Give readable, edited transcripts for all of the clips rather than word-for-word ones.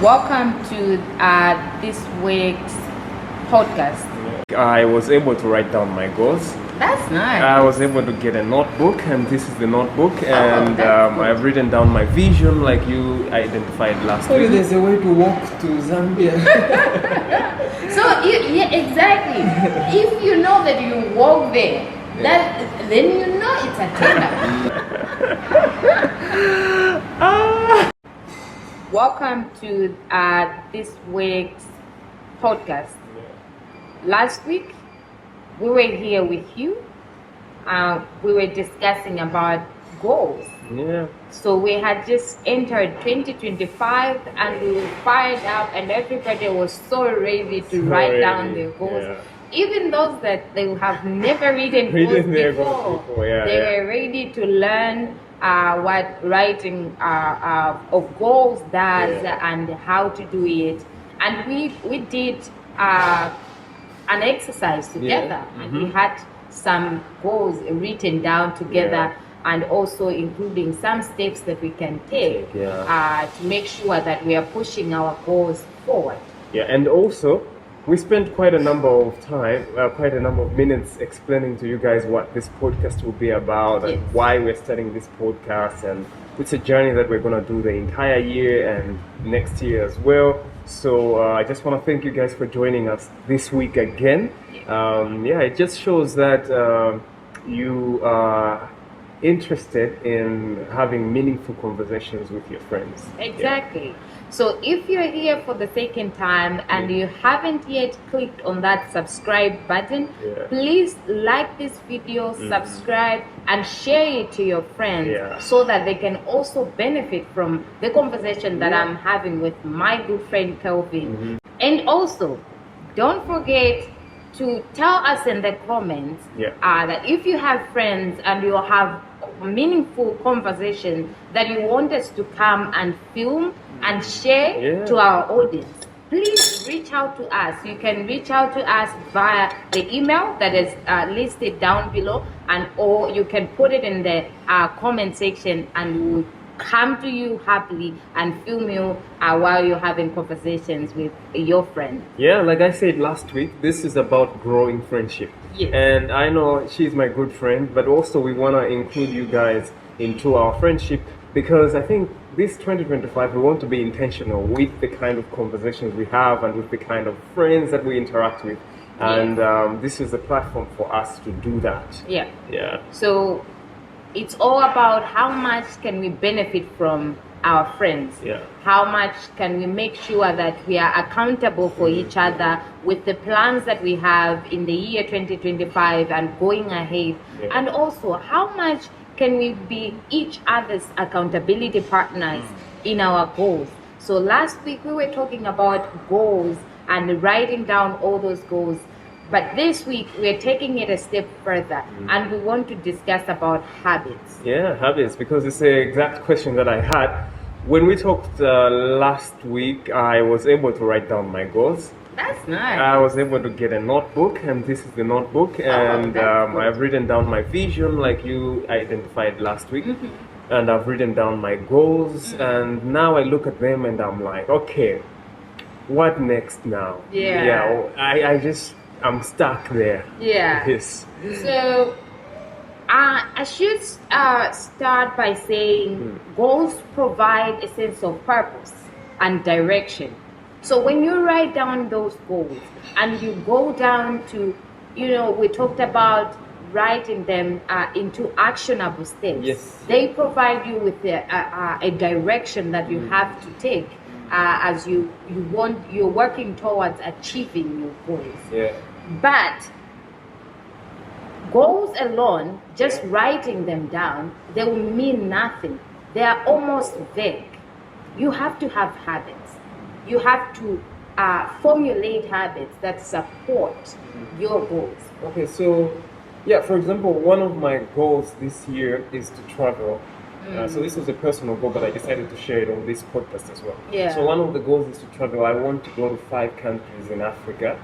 Welcome to this week's podcast. I was able to write down my goals. That's nice. I was able to get a notebook, and this is the notebook, and that's good. I've written down my vision like you identified last Sorry, week. there's a way to walk to Zambia. Yeah, exactly. If you know that you walk there, then you know it's a tender. Welcome to this week's podcast. Last week, we were here with you. We were discussing about goals. Yeah. So we had just entered 2025 and we were fired up and everybody was so ready to write down their goals. Yeah. Even those that they have never written Their goals goals before, before, they were ready to learn what writing of goals does and how to do it. And we did an exercise together and we had some goals written down together and also including some steps that we can take to make sure that we are pushing our goals forward. Yeah, and also we spent quite a number of minutes explaining to you guys what this podcast will be about and why we're starting this podcast, and it's a journey that we're going to do the entire year and next year as well. So I just want to thank you guys for joining us this week again. It just shows that you are interested in having meaningful conversations with your friends. Exactly. So if you're here for the second time and you haven't yet clicked on that subscribe button, please like this video, subscribe and share it to your friends so that they can also benefit from the conversation that I'm having with my good friend Kelvin. And also, don't forget to tell us in the comments that if you have friends and you have meaningful conversation that you want us to come and film and share to our audience, please reach out to us. You can reach out to us via the email that is listed down below, and or you can put it in the comment section and we'll come to you happily and film you while you're having conversations with your friend. Yeah, like I said last week, this is about growing friendship. Yes. And I know she's my good friend, but also we want to include you guys into our friendship, because I think this 2025 we want to be intentional with the kind of conversations we have and with the kind of friends that we interact with. And this is the platform for us to do that. Yeah. So it's all about how much can we benefit from our friends. How much can we make sure that we are accountable for each other with the plans that we have in the year 2025 and going ahead. And also how much can we be each other's accountability partners in our goals. So last week we were talking about goals and writing down all those goals. But this week, we're taking it a step further and we want to discuss about habits. Yeah, habits, because it's the exact question that I had. When we talked last week, I was able to write down my goals. That's nice. I was able to get a notebook, and this is the notebook, and I've written down my vision like you identified last week. And I've written down my goals, and now I look at them and I'm like, okay, what next now? I'm stuck there. Yes. So I should start by saying goals provide a sense of purpose and direction. So when you write down those goals and you go down to, we talked about writing them into actionable steps. They provide you with a direction that you have to take as you're working towards achieving your goals. But goals alone, just writing them down, they will mean nothing. They are almost vague. You have to have habits. You have to formulate habits that support your goals. Okay, so for example, one of my goals this year is to travel. So this was a personal goal, but I decided to share it on this podcast as well. So one of the goals is to travel. I want to go to 5 countries in Africa.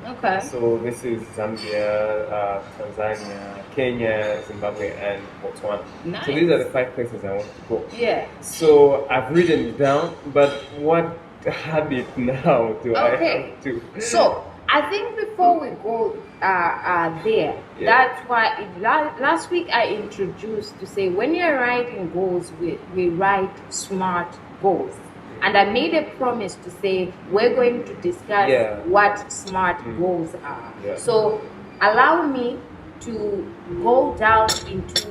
So this is Zambia, Tanzania, Kenya, Zimbabwe, and Botswana. So these are the 5 places I want to go. So I've written it down, but what habit now. Do I have to? So I think before we go there, that's why last week I introduced to say when you're writing goals, we write SMART goals. And I made a promise to say we're going to discuss what SMART goals are. So allow me to go down into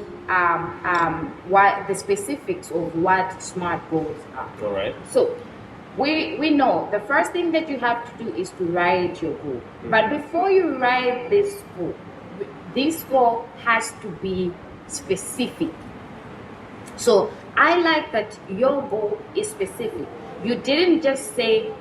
what the specifics of what SMART goals are. All right. So we know the first thing that you have to do is to write your goal. But before you write this goal has to be specific. So I like that your goal is specific. You didn't just say,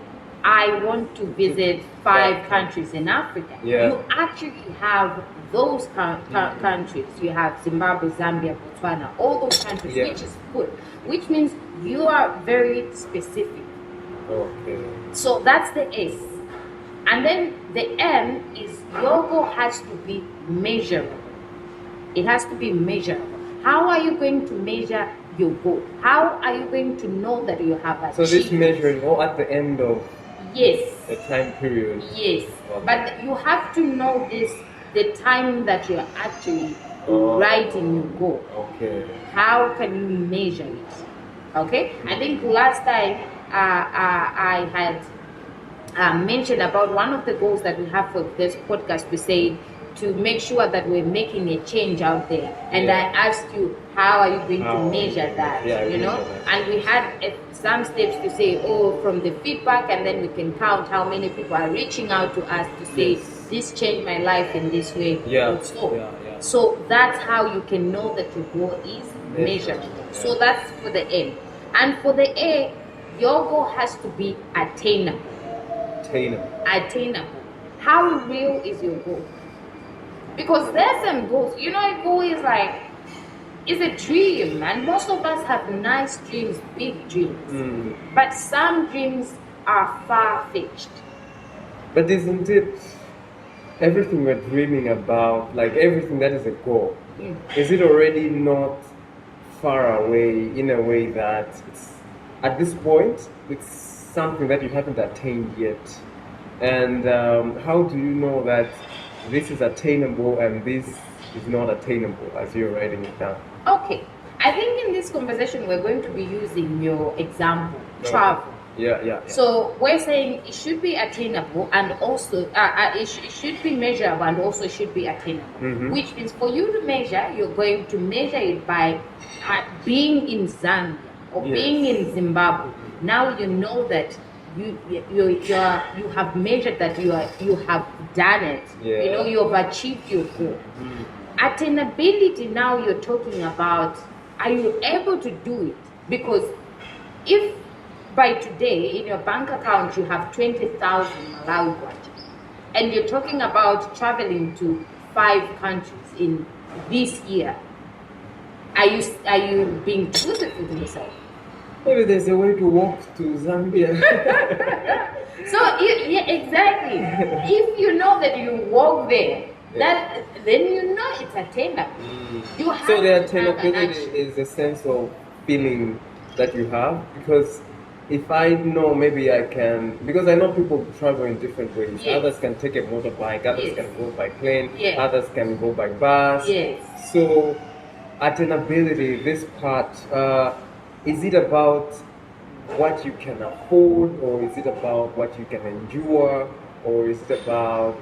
I want to visit 5 countries in Africa. You actually have those countries. You have Zimbabwe, Zambia, Botswana, all those countries, which is good. Which means you are very specific. Okay. So that's the S. And then the M is your goal has to be measurable. It has to be measurable. How are you going to measure your goal? How are you going to know that you have achieved? So this measuring all at the end of a time period. Yes. Okay. But you have to know the time that you're actually writing your goal. Okay. How can you measure it? Okay. I think last time I had mentioned about one of the goals that we have for this podcast. We say to make sure that we're making a change out there. And I asked you, how are you going to measure that? You know? And we had some steps to say, from the feedback, and then we can count how many people are reaching out to us to say, this changed my life in this way. So that's how you can know that your goal is measured. So that's for the M. And for the A, your goal has to be attainable. Attainable. How real is your goal? Because there's some goals. You know, a goal is like, it's a dream, and most of us have nice dreams, big dreams. But some dreams are far-fetched. But isn't it everything we're dreaming about, like everything that is a goal, is it already not far away in a way that it's, at this point, it's something that you haven't attained yet? And how do you know that this is attainable and this is not attainable as you're writing it down? Okay. I think in this conversation we're going to be using your example, travel. So we're saying it should be attainable and also it should be measurable and also should be attainable. Which means for you to measure, you're going to measure it by being in Zambia or being in Zimbabwe. Now you know that you have measured that you have done it. You know, you have achieved your goal. Attainability, now you're talking about, are you able to do it? Because if by today in your bank account you have 20,000 Malawi kwacha, and you're talking about traveling to 5 countries in this year, are you being truthful with yourself? Maybe there's a way to walk to Zambia. So exactly. If you know that you walk there, then you know it's attainable. You have so the attainability is a sense of feeling that you have, because if I know, maybe I can, because I know people travel in different ways. Others can take a motorbike, others can go by plane, others can go by bus. So attainability, this part, is it about what you can afford, or is it about what you can endure, or is it about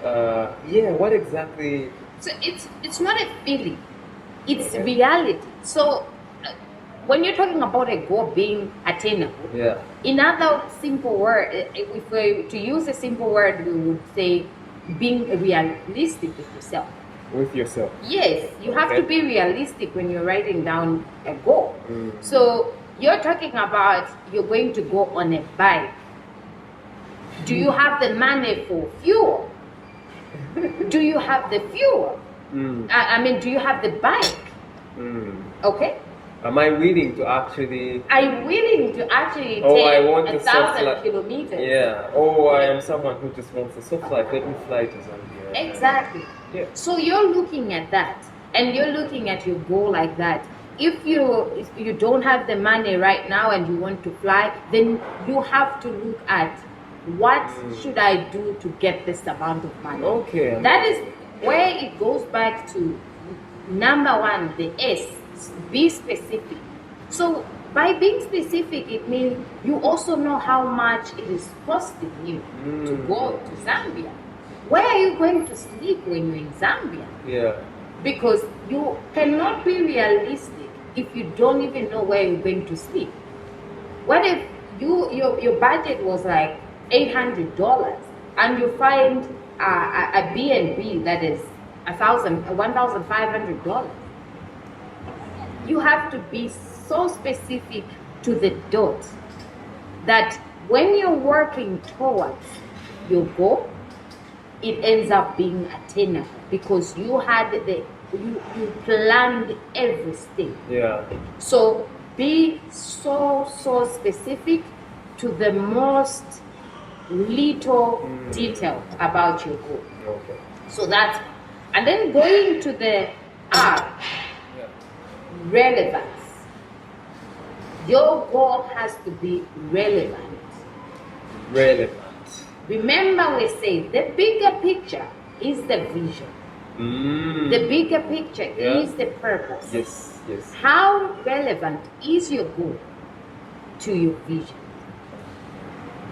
what exactly? So it's not a feeling, it's reality. So when you're talking about a goal being attainable, in other simple word, if we to use a simple word, we would say being realistic with yourself. With yourself. Yes, you have to be realistic when you're writing down a goal. So you're talking about you're going to go on a bike. Do you have the money for fuel? Do you have the fuel? I mean, do you have the bike? Okay. Am I willing to actually? I'm willing to actually take 1,000 kilometers. I am someone who just wants a soft flight. Let me fly to Zambia. Exactly. So you're looking at that, and you're looking at your goal like that. if you don't have the money right now and you want to fly, then you have to look at what should I do to get this amount of money. Okay. That is where it goes back to number one, the S, be specific. So by being specific, it means you also know how much it is costing you to go to Zambia. Where are you going to sleep when you're in Zambia? Yeah. Because you cannot be realistic if you don't even know where you're going to sleep. What if your budget was like $800 and you find a B&B that is $1,500? You have to be so specific to the dot that when you're working towards your goal, it ends up being attainable because you had you planned everything. Yeah. So be so specific to the most little detail about your goal. Okay. So that's, and then going to the R, relevance. Your goal has to be relevant. Relevant. Remember, we say the bigger picture is the vision. The bigger picture is the purpose. Yes, yes. How relevant is your goal to your vision?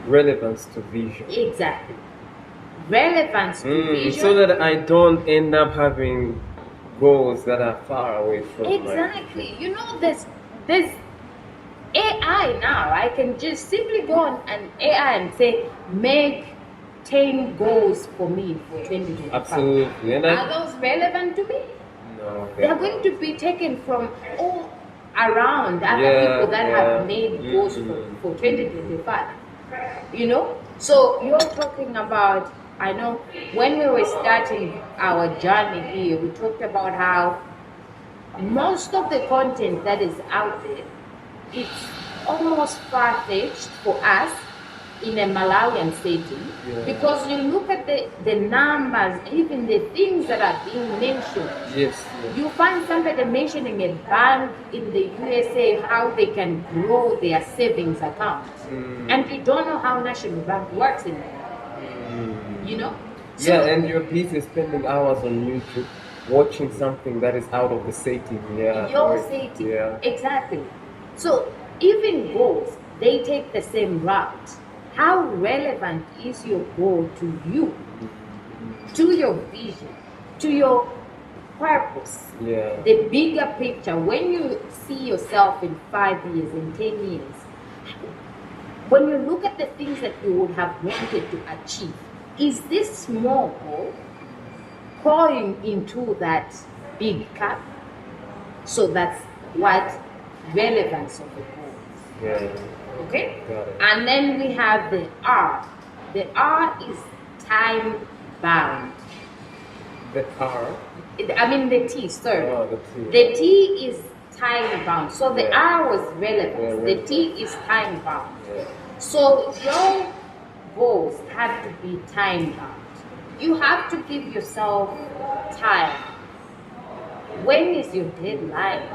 Relevance to vision. Exactly. Relevance to vision. So that I don't end up having goals that are far away from exactly. You know, there's AI now. I can just simply go on an AI and say, make 10 goals for me for 2025. Absolutely. And are those relevant to me? No. They are going to be taken from all around other people that have made goals for 2025. You know? So you're talking about, I know when we were starting our journey here, we talked about how most of the content that is out there, it's almost far-fetched for us in a Malawian setting, because you look at the numbers, even the things that are being mentioned. Yes. You find somebody mentioning a bank in the USA, how they can grow their savings account, and you don't know how National Bank works in there. You know? So, and you're busy spending hours on YouTube watching something that is out of the setting. Your setting. Exactly. So even goals, they take the same route. How relevant is your goal to you, to your vision, to your purpose? The bigger picture, when you see yourself in 5 years, in 10 years, when you look at the things that you would have wanted to achieve, is this small goal pouring into that big cup? So that's what relevance of the goal. Okay? And then we have the R. The R is time bound. The R? I mean the T, sorry. Oh, the T. The T is time bound. So the R was relevance. The T is time bound. So your goals have to be time bound. You have to give yourself time. When is your deadline?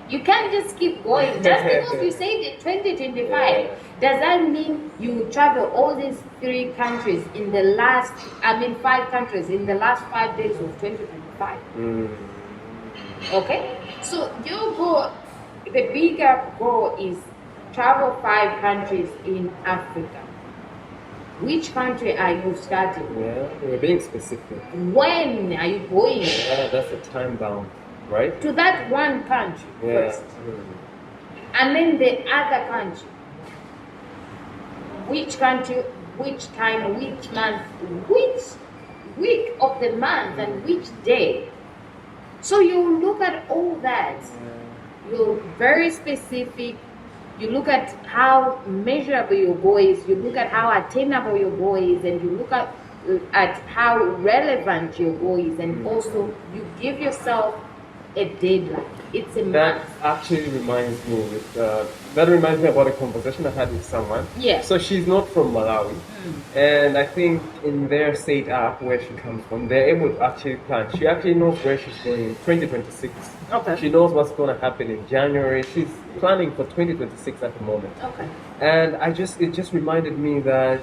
You can't just keep going. Just because you say the 2025, does that mean you travel all these 5 countries in the last 5 days of 2025? Okay? So your goal, the bigger goal is travel 5 countries in Africa. Which country are you starting? We're being specific. When are you going? That's a time bound. Right? To that one country first. And then the other country. Which country, which time, which month, which week of the month, and which day. So you look at all that. You're very specific. You look at how measurable your goal is. You look at how attainable your goal is. And you look at how relevant your goal is. And also you give yourself a deadline. It's a That must. actually reminds me about a conversation I had with someone. Yeah. So she's not from Malawi, and I think in their state up where she comes from, they're able to actually plan. She actually knows where she's going in 2026. Okay. She knows what's going to happen in January. She's planning for 2026 at the moment. Okay. And it just reminded me that,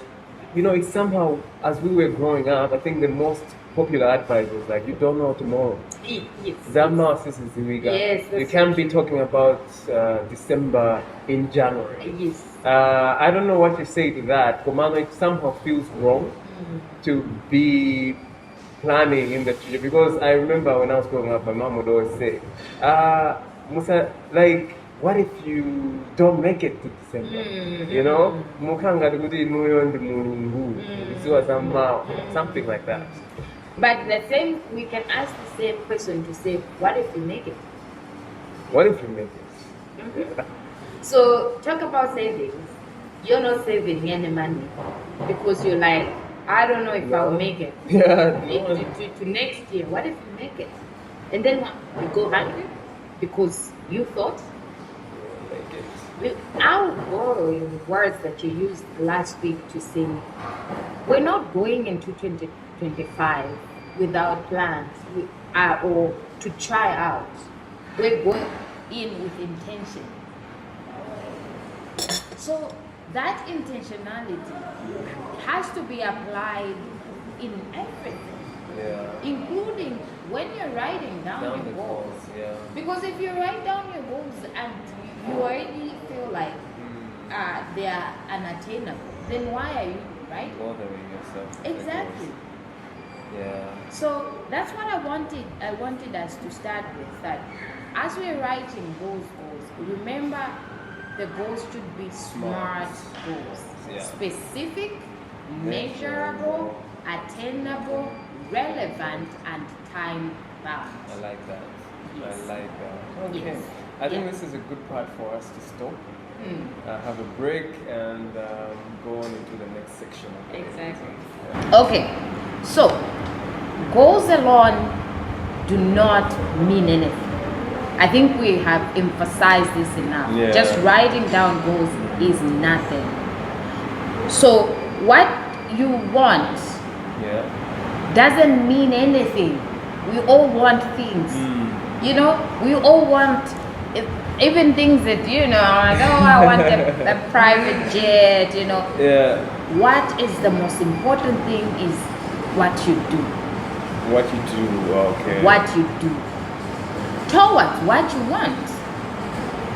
it's somehow, as we were growing up, I think the most popular advice was like, you don't know tomorrow. Yes. Yes, you that's can't be talking about December in January. Yes. I don't know what you say to that. Komano, it somehow feels wrong to be planning in the future, because I remember when I was growing up, my mom would always say, Musa, like, what if you don't make it to December? Mukanga kuti nuyo ndi mulungu, uziwa zamao, something like that. But the same, we can ask the same question to say, what if you make it? What if you make it? So talk about savings. You're not saving any money because you're like, I don't know if I'll make it. Yeah. To next year, what if you make it? And then what? You go hungry because you thought. I'll borrow your words that you used last week to say, we're not going into 2025 without plans or to try out. We're going in with intention. So that intentionality has to be applied in everything, including when you're writing down your goals. Because if you write down your goals and you already feel like they are unattainable, then why are you writing? Bothering yourself. Exactly. Yeah. So that's what I wanted us to start with, that as we're writing those goals, remember the goals should be smart goals. Specific, measurable, attainable, relevant, and time bound. I like that. Yes. I like that. Okay. Yes. I think this is a good part for us to stop, have a break, and go on into the next section. Exactly. Okay, so goals alone do not mean anything. I think we have emphasized this enough. Yeah. Just writing down goals is nothing. So what you want doesn't mean anything. We all want things. We all want even things that, like, I want a private jet, Yeah. What is the most important thing is what you do. What you do, okay. What you do towards what you want.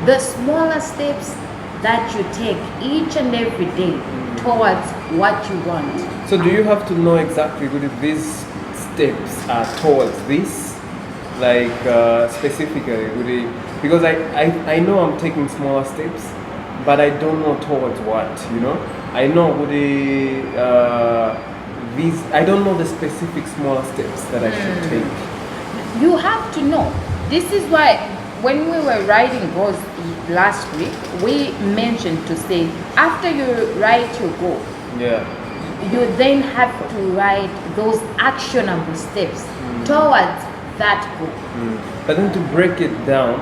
The smaller steps that you take each and every day towards what you want. So do you have to know exactly what these steps are towards this? Like specifically, because I know I'm taking smaller steps, but I don't know towards what, I know I don't know the specific smaller steps that I should take. You have to know. This is why when we were writing goals last week, we mentioned to say, after you write your goal, you then have to write those actionable steps towards that goal. But then to break it down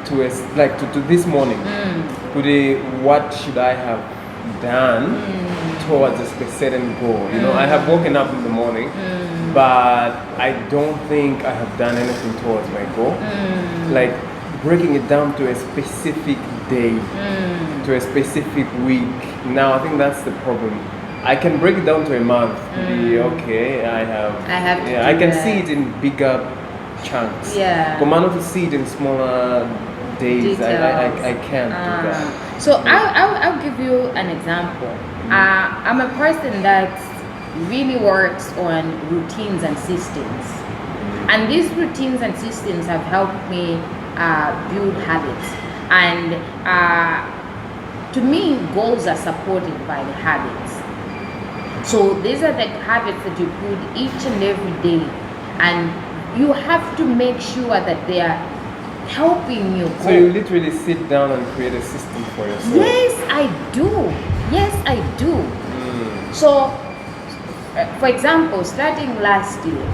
to this morning, what should I have done towards a certain goal? I have woken up in the morning, but I don't think I have done anything towards my goal. Like breaking it down to a specific day, to a specific week. Now I think that's the problem. I can break it down to a month. Okay, I can see it in bigger chunks. Commando to see it in smaller days. I can't do that. So I'll give you an example. I'm a person that really works on routines and systems, and these routines and systems have helped me build habits. And to me, goals are supported by the habits. So these are the habits that you build each and every day, and you have to make sure that they are helping you. So you literally sit down and create a system for yourself. Yes, I do. So, for example, starting last year,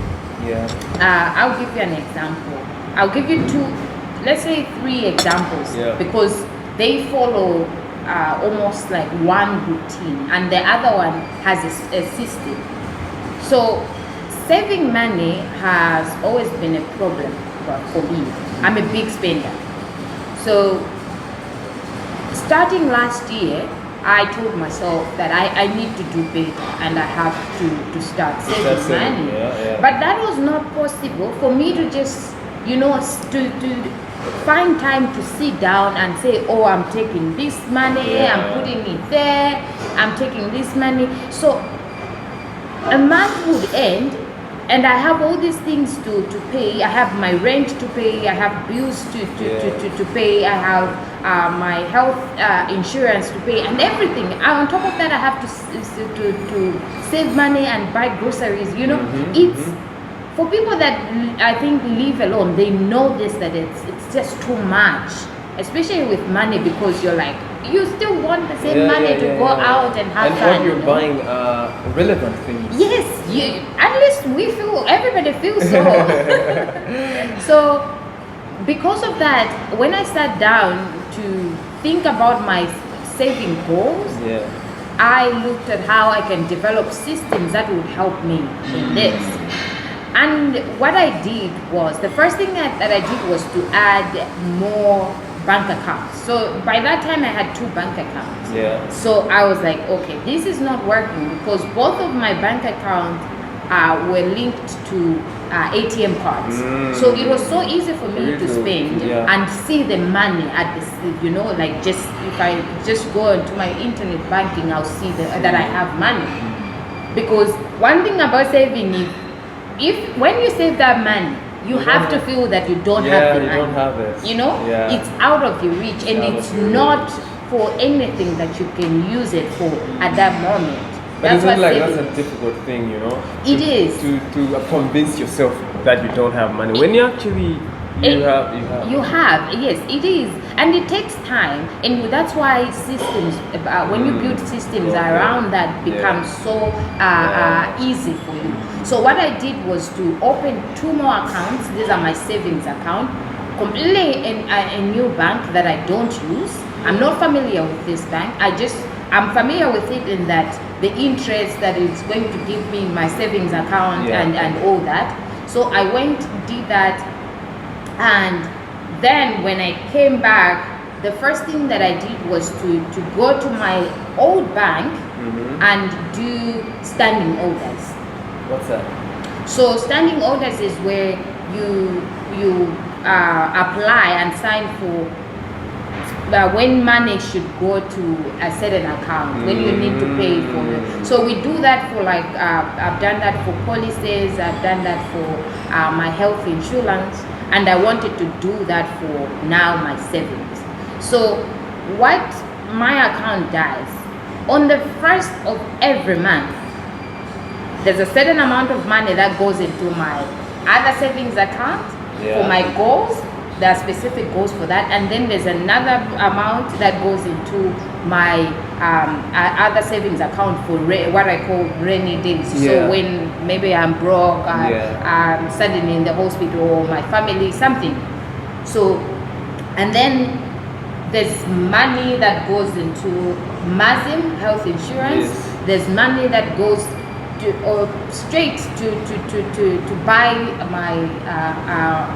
I'll give you an example. I'll give you two, let's say three examples, because they follow almost like one routine, and the other one has a system. So saving money has always been a problem for me. I'm a big spender. So starting last year, I told myself that I need to do better and I have to start saving money. But that was not possible for me to just, to find time to sit down and say, oh, I'm taking this money, I'm putting it there, I'm taking this money. So a month would end and I have all these things to pay. I have my rent to pay, I have bills to pay, I have my health insurance to pay, and everything. On top of that, I have to save money and buy groceries. It's for people that I think live alone. They know this, that it's just too much, especially with money, because you're like, you still want the same money to go out and have fun. And what you're buying are relevant things. Yes, at least everybody feels so. So because of that, when I sat down to think about my saving goals, I looked at how I can develop systems that would help me in this. And what I did was, the first thing that I did was to add more bank accounts. So by that time I had 2 bank accounts. So I was like, okay, this is not working, because both of my bank accounts were linked to ATM cards. So it was so easy for me to spend and see the money at the, like, just if I just go into my internet banking, I'll see that I have money. Because one thing about saving is, when you save that money, you have to feel that you don't have the money. You don't have it. It's out of your reach, and it's not for anything that you can use it for at that moment. But it's not like that's a difficult thing, It is. To convince yourself that you don't have money when you actually you have. Yes, it is, and it takes time, and that's why systems, when you build systems around that, becomes so easy for you. So what I did was to open 2 more accounts. These are my savings account, completely in a new bank that I don't use. I'm not familiar with this bank. I'm familiar with it in that the interest that it's going to give me in my savings account and all that. So I went, did that, and then when I came back, the first thing that I did was to go to my old bank and do standing orders. What's that? So standing orders is where you apply and sign for when money should go to a certain account, when you need to pay for it. So we do that for, like, I've done that for policies, I've done that for my health insurance, and I wanted to do that for now my savings. So what my account does, on the first of every month, there's a certain amount of money that goes into my other savings account for my goals. There are specific goals for that, and then there's another amount that goes into my other savings account for what I call rainy days. So when maybe I'm broke, I'm suddenly in the hospital, or my family, something. So, and then there's money that goes into MAZIM, health insurance. There's money that goes straight to buy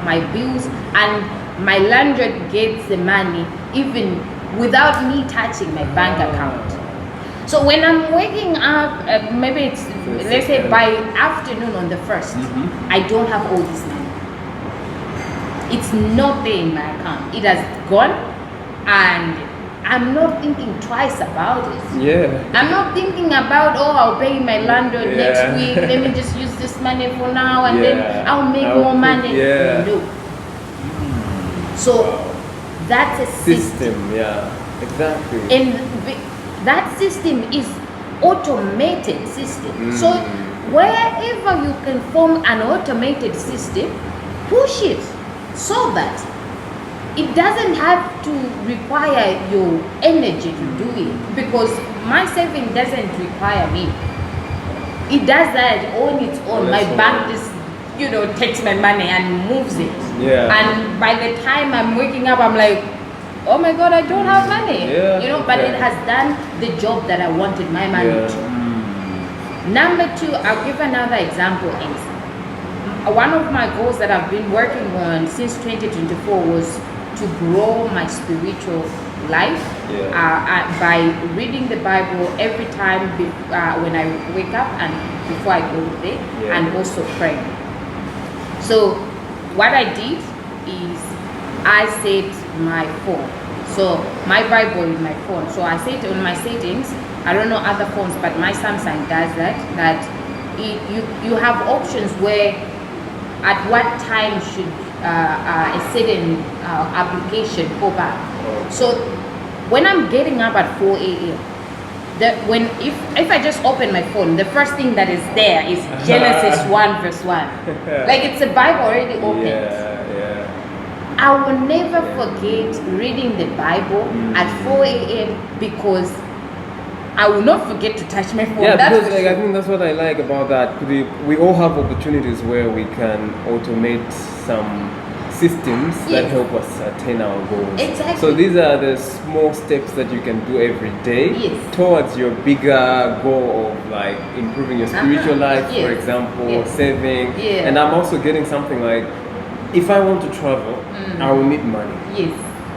my bills, and my landlord gets the money even without me touching my bank account. So when I'm waking up, maybe it's, let's say by afternoon on the 1st, I don't have all this money. It's not there in my account. It has gone, and I'm not thinking twice about it. I'm not thinking about, oh, I'll pay my landlord next week, let me just use this money for now, and then I'll make more money. No. So that's a system. Exactly. And that system is automated system. So wherever you can form an automated system, push it so that it doesn't have to require your energy to do it, because my saving doesn't require me. It does that on its own. My bank just takes my money and moves it. Yeah. And by the time I'm waking up, I'm like, oh my God, I don't have money. Yeah, But okay. it has done the job that I wanted my money to. Number two, I'll give another example. Is one of my goals that I've been working on since 2024 was to grow my spiritual life by reading the Bible every time when I wake up and before I go to bed, and also praying. So what I did is I set my phone. So my Bible in my phone. So I set on my settings. I don't know other phones, but my Samsung does that. You have options where at what time should a certain application pop up. So when I'm getting up at 4 a.m., if I just open my phone, the first thing that is there is Genesis 1 verse 1. Like it's a Bible already open. I will never forget reading the Bible at 4 a.m. because I will not forget to touch my phone. Yeah, because I think that's what I like about that. We all have opportunities where we can automate some systems that help us attain our goals. Exactly. So these are the small steps that you can do every day towards your bigger goal of like improving your spiritual life, for example, saving. And I'm also getting something like, if I want to travel, I will need money.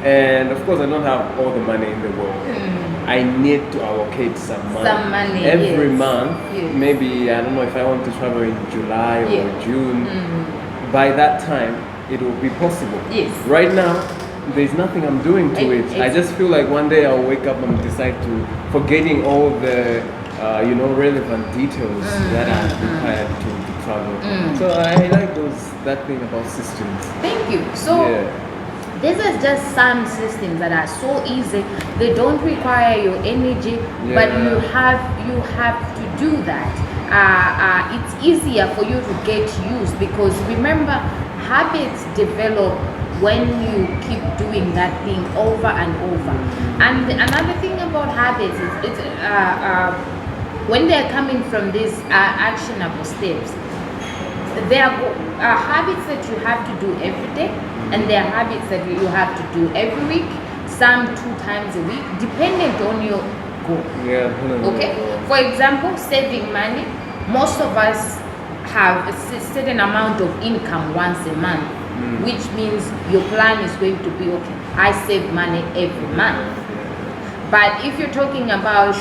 And of course, I don't have all the money in the world. I need to allocate some money. Every month. Maybe, I don't know, if I want to travel in July or June, by that time, it will be possible. Right now, there's nothing I'm doing to it. I just feel like one day I'll wake up and decide to forgetting all the relevant details that are required to travel. So I like that thing about systems. Thank you. So these are just some systems that are so easy. They don't require your energy, but you have to do that. It's easier for you to get used because remember, habits develop when you keep doing that thing over and over. And another thing about habits is when they're coming from these actionable steps, there are habits that you have to do every day, and there are habits that you have to do every week, some 2 times a week, dependent on your goal. Okay? For example, saving money. Most of us have a certain amount of income once a month, which means your plan is going to be, okay, I save money every month. But if you're talking about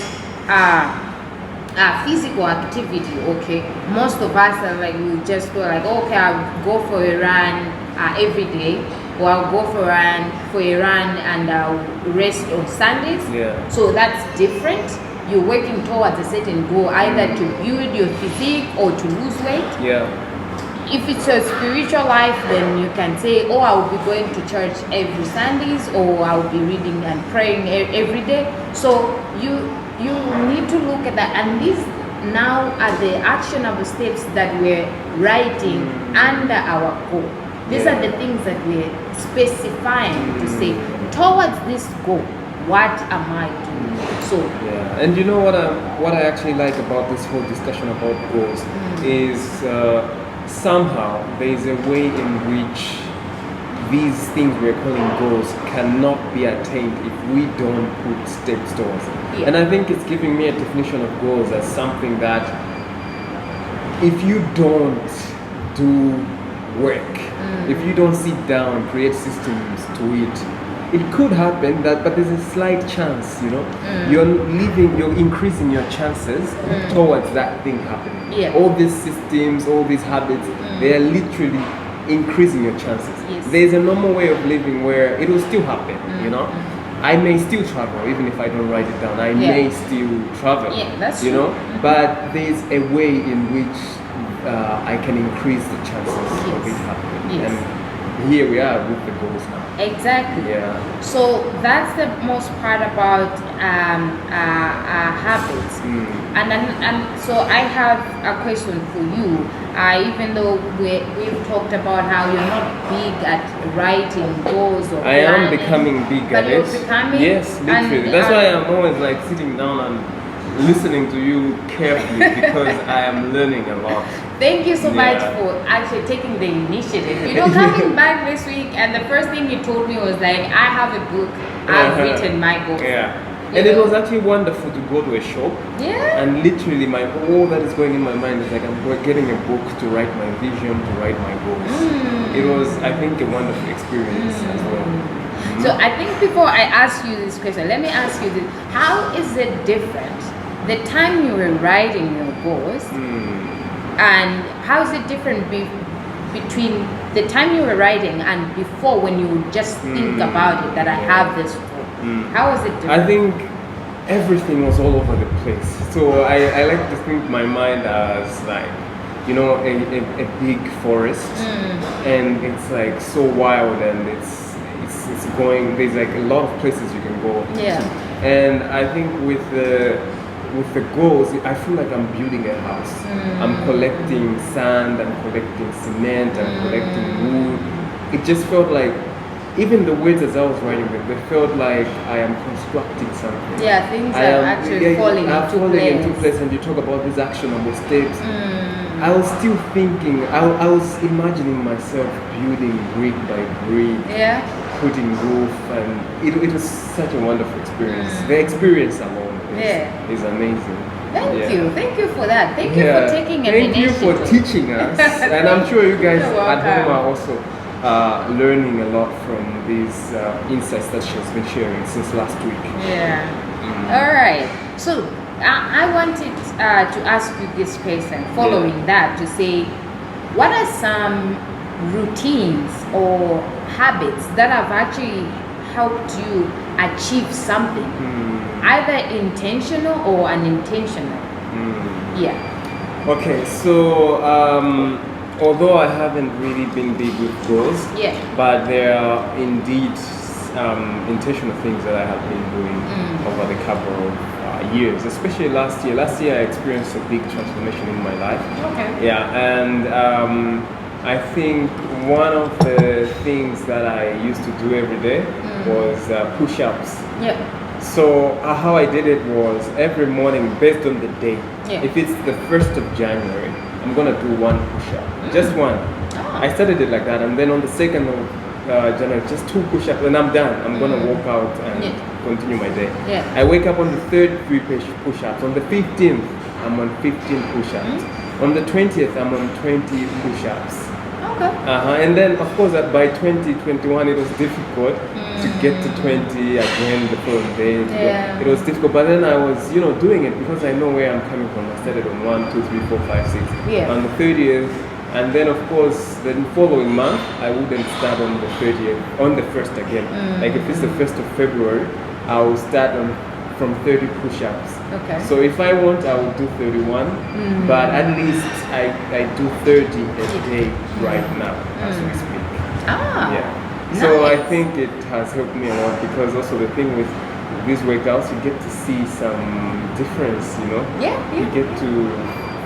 physical activity, okay, most of us are like, we just go like, okay, I'll go for a run every day, or I'll go for a run and I'll rest on Sundays. So that's different. You're working towards a certain goal, either to build your physique or to lose weight. If it's a spiritual life, then you can say, oh, I'll be going to church every Sundays, or I'll be reading and praying every day. So you need to look at that, and these now are the actionable steps that we're writing under our goal. These are the things that we're specifying to say, towards this goal, what am I doing? So and you know what I actually like about this whole discussion about goals is somehow there is a way in which these things we're calling goals cannot be attained if we don't put steps towards it. And I think it's giving me a definition of goals as something that if you don't do work, if you don't sit down and create systems to it, it could happen but there's a slight chance, you're increasing your chances towards that thing happening. All these systems, all these habits, they are literally increasing your chances. There's a normal way of living where it will still happen, I may still travel even if I don't write it down. I may still travel, that's but there's a way in which I can increase the chances of it happening. And here we are with the goals now. Exactly. So that's the most part about habits. And so I have a question for you. Even though we've talked about how you're not big at writing goals or I am becoming big at it. Yes, literally. That's why I'm always like sitting down and listening to you carefully because I am learning a lot. Thank you so much Yeah. for actually taking the initiative. You know, coming back this week, and the first thing you told me was like, I have a book, I've written my book. Yeah. You And it know? was actually wonderful to go to a shop. Yeah. And literally, all that is going in my mind is like getting a book to write my vision, to write my goals. It was, I think, a wonderful experience as well. So I think before I ask you this question, let me ask you this: how is it different the time you were writing your goals, and how is it different between the time you were writing and before when you would just think about it that I have this book? How is it different? I think everything was all over the place. So I like to think my mind as like, you know, a big forest, and it's like so wild, and it's going. There's like a lot of places you can go. Yeah. And I think with the goals, I feel like I'm building a house. I'm collecting sand, I'm collecting cement, I'm collecting wood. It just felt like, even the words as I was writing them, they felt like I am constructing something. Yeah, things are actually falling into place. And you talk about these actionable steps. I was still thinking, I was imagining myself building brick by brick, putting roof, and it was such a wonderful experience. The experience alone is amazing. Thank you for that. Thank you for taking an initiative. Thank you for teaching us, and I'm sure you guys at home are also learning a lot from these insights that she's been sharing since last week. All right. So I wanted to ask you this question following that, to say, what are some routines or habits that have actually helped you achieve something, either intentional or unintentional? Okay, so although I haven't really been big with goals, but there are indeed intentional things that I have been doing over the couple of years, especially last year. Last year I experienced a big transformation in my life. And I think one of the things that I used to do every day was push-ups. So how I did it was every morning, based on the day. If it's the 1st of January, I'm gonna do one push-up, just one. I started it like that, and then on the 2nd of January, just 2 push-ups, and I'm done. I'm gonna walk out and continue my day. I wake up on the 3rd, 3 push-ups. On the 15th, I'm on 15 push-ups. On the 20th, I'm on 20 push-ups. And then, of course, by 2021, it was difficult to get to 20 again the following day. It was difficult, but then I was, doing it because I know where I'm coming from. I started on 1, 2, 3, 4, 5, 6. On the 30th, and then, of course, the following month, I wouldn't start on the 30th, on the 1st again. Like if it's the 1st of February, I will start from 30 push-ups. So if I want, I will do 31, but at least I do 30 a day right now as we speak. So I think it has helped me a lot, because also the thing with these workouts, you get to see some difference, you get to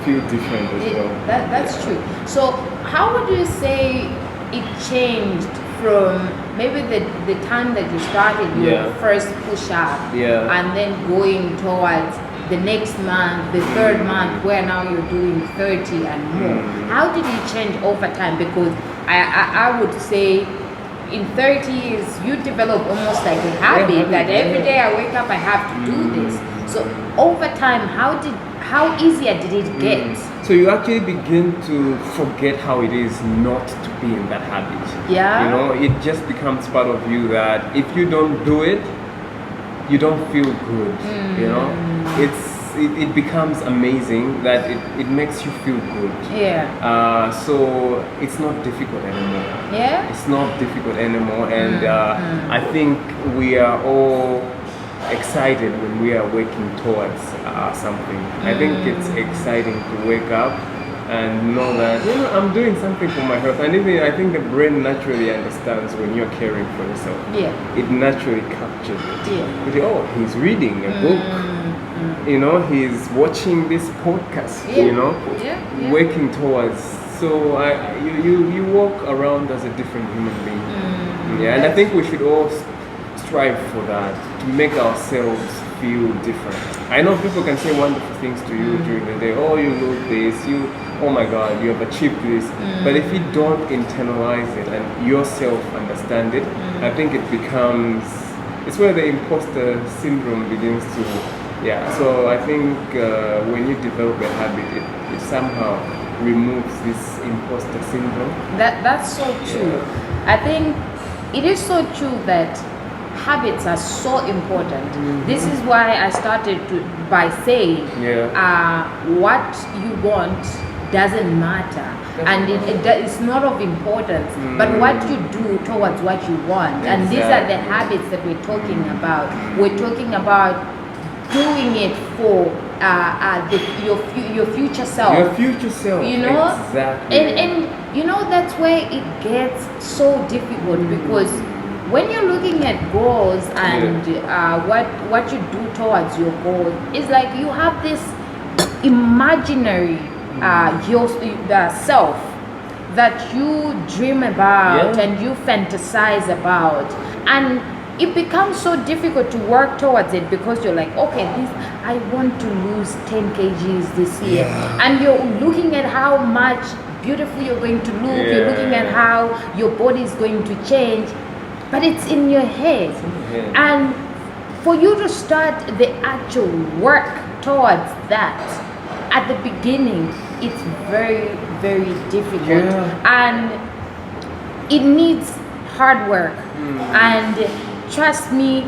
feel different as well. That's true. So how would you say it changed from maybe the time that you started your first push-up and then going towards the next month, the 3rd month, where now you're doing 30 and more? How did it change over time? Because I would say in 30s you develop almost like a habit that every day I wake up I have to do this. So over time, how easier did it get? So you actually begin to forget how it is not to be in that habit. It just becomes part of you that if you don't do it, you don't feel good. It becomes amazing that it makes you feel good. So it's not difficult anymore. It's not difficult anymore, and I think we are all excited when we are working towards something. I think it's exciting to wake up and know that I'm doing something for my health. And even I think the brain naturally understands when you're caring for yourself. It naturally captures it. Oh, he's reading a book. He's watching this podcast. Working towards. So you walk around as a different human being. And I think we should all strive for that, to make ourselves feel different. I know people can say wonderful things to you during the day. Oh, you look this, oh my God, you have achieved this. But if you don't internalize it and yourself understand it, I think it becomes, it's where the imposter syndrome begins to, so I think when you develop a habit, it somehow removes this imposter syndrome. That's so true. I think it is so true that habits are so important. This is why I started by saying what you want doesn't matter, and it's not of importance, but what you do towards what you want. And these are the habits that we're talking about. We're talking about doing it for your future self. Your future self. You know, exactly. And you know, that's where it gets so difficult, because when you're looking at goals and what you do towards your goal, it's like you have this imaginary self that you dream about and you fantasize about, and it becomes so difficult to work towards it, because you're like, okay, I want to lose 10 kgs this year, and you're looking at how much beautiful you're going to look, you're looking at how your body is going to change, but it's in your head. And for you to start the actual work towards that at the beginning, it's very, very difficult, and it needs hard work. And trust me,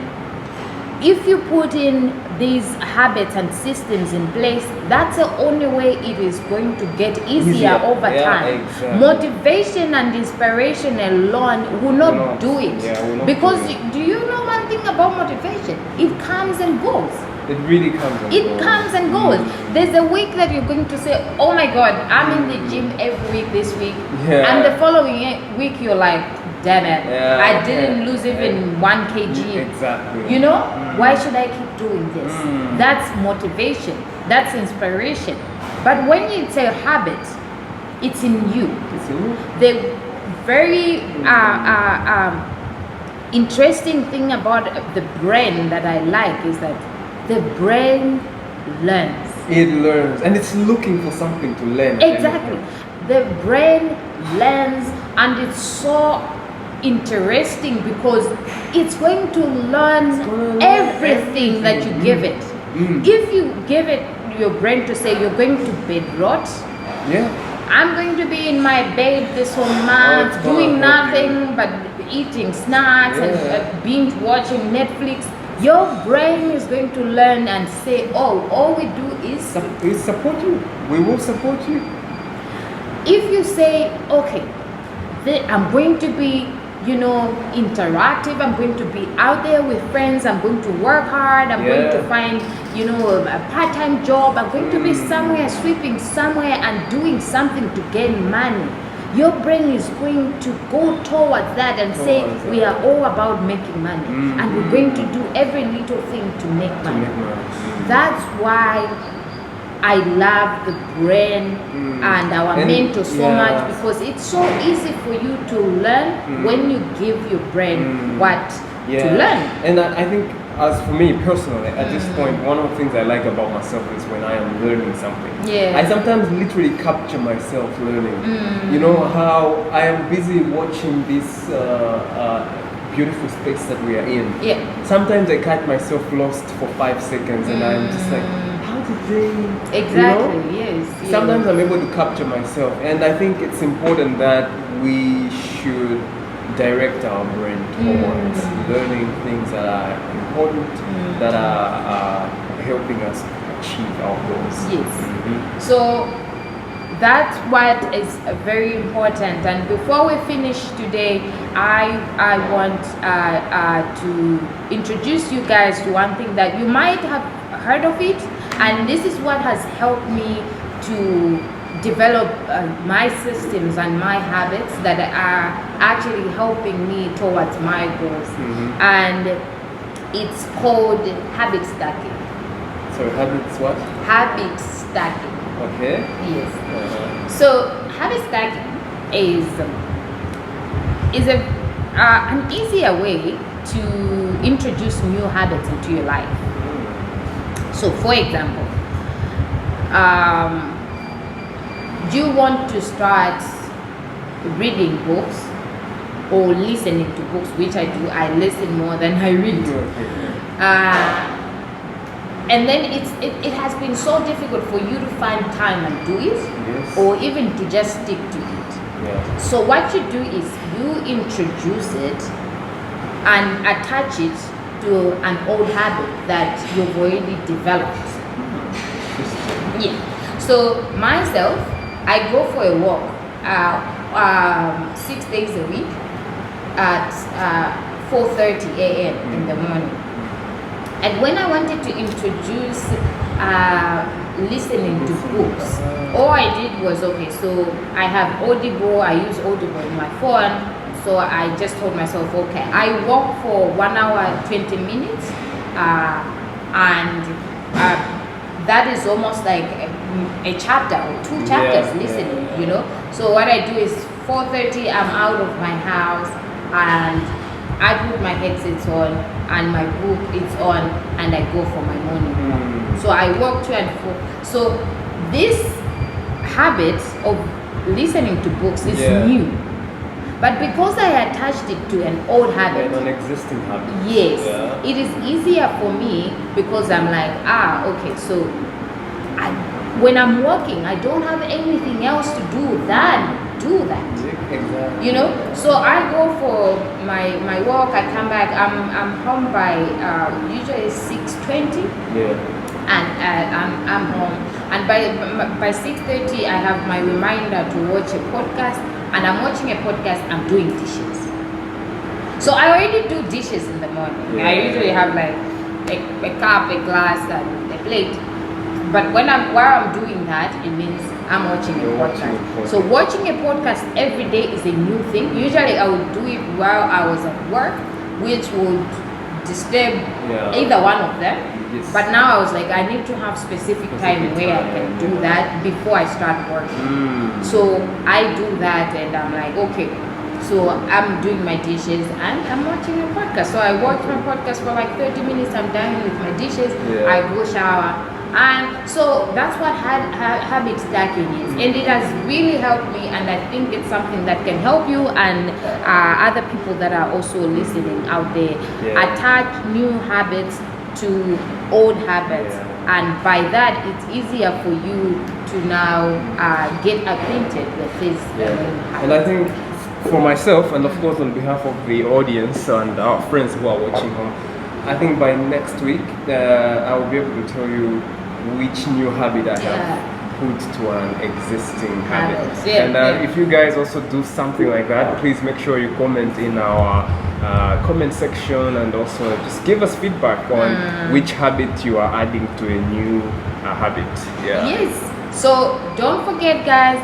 if you put in these habits and systems in place, that's the only way it is going to get easier over time. Exactly. Motivation and inspiration alone will not do it. Because do you know one thing about motivation? It comes and goes. It really comes and goes. It comes and goes. There's a week that you're going to say, oh my God, I'm in the gym every week this week. And the following week you're like, damn it, I didn't lose even 1 kg. Exactly. You know, why should I keep doing this? That's motivation. That's inspiration. But when it's a habit, it's in you. It's in you. The very interesting thing about the brain that I like is that the brain learns. It learns, and it's looking for something to learn. Exactly. The brain learns, and it's so interesting because it's going to learn everything that you give it. If you give it your brain to say you're going to bed rot, I'm going to be in my bed this whole month doing nothing but eating snacks and binge watching Netflix, your brain is going to learn and say, oh, all we do is support you. We will support you. If you say, okay, I'm going to be, you know, interactive, I'm going to be out there with friends, I'm going to work hard, I'm going to find, you know, a part-time job, I'm going to be somewhere, sweeping somewhere and doing something to gain money, your brain is going to go towards that and say, we are all about making money, and we're going to do every little thing to make money. That's why I love the brain and our mentor so much, because it's so easy for you to learn when you give your brain what to learn. And I think, as for me personally, at this point, one of the things I like about myself is when I am learning something. I sometimes literally capture myself learning. You know how I am busy watching this beautiful space that we are in. Sometimes I catch myself lost for 5 seconds and I'm just like, exactly, you know? Sometimes I'm able to capture myself, and I think it's important that we should direct our brain towards learning things that are important, that are helping us achieve our goals. So that's what is very important. And before we finish today, I want to introduce you guys to one thing that you might have heard of it, and this is what has helped me to develop my systems and my habits that are actually helping me towards my goals. And it's called habit stacking. So habits what? Habit stacking. Okay. Yes. So habit stacking is an easier way to introduce new habits into your life. So for example, do you want to start reading books or listening to books, which I do? I listen more than I read. And then it has been so difficult for you to find time and do it, Yes. or even to just stick to it. Yeah. So what you do is you introduce it and attach it to an old habit that you've already developed. Yeah. So myself, I go for a walk 6 days a week at 4:30 a.m. in the morning. And when I wanted to introduce listening to books, all I did was, okay, so I have Audible, I use Audible in my phone, so I just told myself, okay, I walk for 1 hour, 20 minutes, and that is almost like a chapter or 2 chapters listening, you know. So what I do is 4:30, I'm out of my house, and I put my headsets on and my book is on, and I go for my morning walk. So I walk to and fro. So this habit of listening to books is new, but because I attached it to an old habit, An existing habit. yes, it is easier for me because I'm like, okay, so when I'm working, I don't have anything else to do than do that. Exactly. You know, so I go for my walk. I come back. I'm home by usually 6:20. Yeah. And I'm home. And by 6:30, I have my reminder to watch a podcast. And I'm watching a podcast. I'm doing dishes. So I already do dishes in the morning. I usually have like a cup, a glass, and a plate. But while I'm doing that, it means I'm watching a podcast. So watching a podcast every day is a new thing. Usually I would do it while I was at work, which would disturb either one of them. Yes. But now I was like, I need to have specific time where I can do that before I start working. So I do that, and I'm like, okay. So I'm doing my dishes and I'm watching a podcast. So I watch my podcast for like 30 minutes. I'm done with my dishes. I go shower. And so that's what habit stacking is, and it has really helped me, and I think it's something that can help you and other people that are also listening out there. Attach new habits to old habits, and by that it's easier for you to now get acquainted with this new habit. And I think for myself, and of course on behalf of the audience and our friends who are watching home, I think by next week I will be able to tell you which new habit I have put to an existing habit. And if you guys also do something like that, please make sure you comment in our comment section, and also just give us feedback on which habit you are adding to a new habit. Yes. So don't forget, guys,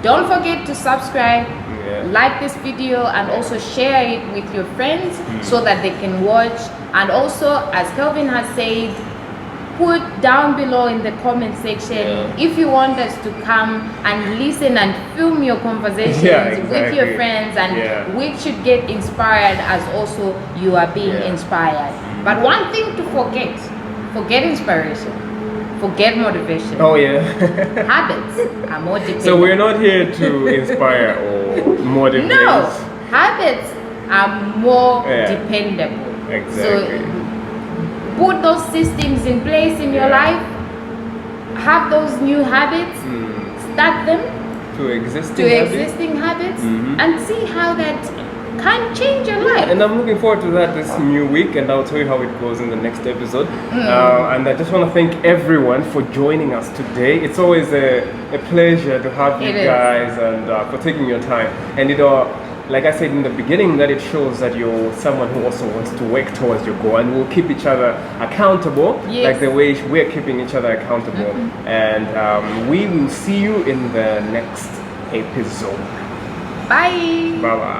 don't forget to subscribe, like this video, and also share it with your friends so that they can watch. And also, as Kelvin has said, put down below in the comment section if you want us to come and listen and film your conversations with your friends, and we should get inspired as also you are being inspired. But one thing to forget inspiration, forget motivation. Habits are more dependent. So we're not here to inspire or motivate. No, habits are more dependable. Exactly. So put those systems in place in your life, have those new habits, start them to existing habits, and see how that can change your life. And I'm looking forward to that this new week, and I'll tell you how it goes in the next episode. And I just want to thank everyone for joining us today. It's always a pleasure to have you guys, and for taking your time. And like I said in the beginning, that it shows that you're someone who also wants to work towards your goal, and we'll keep each other accountable, like the way we're keeping each other accountable. And we will see you in the next episode. Bye. Bye-bye.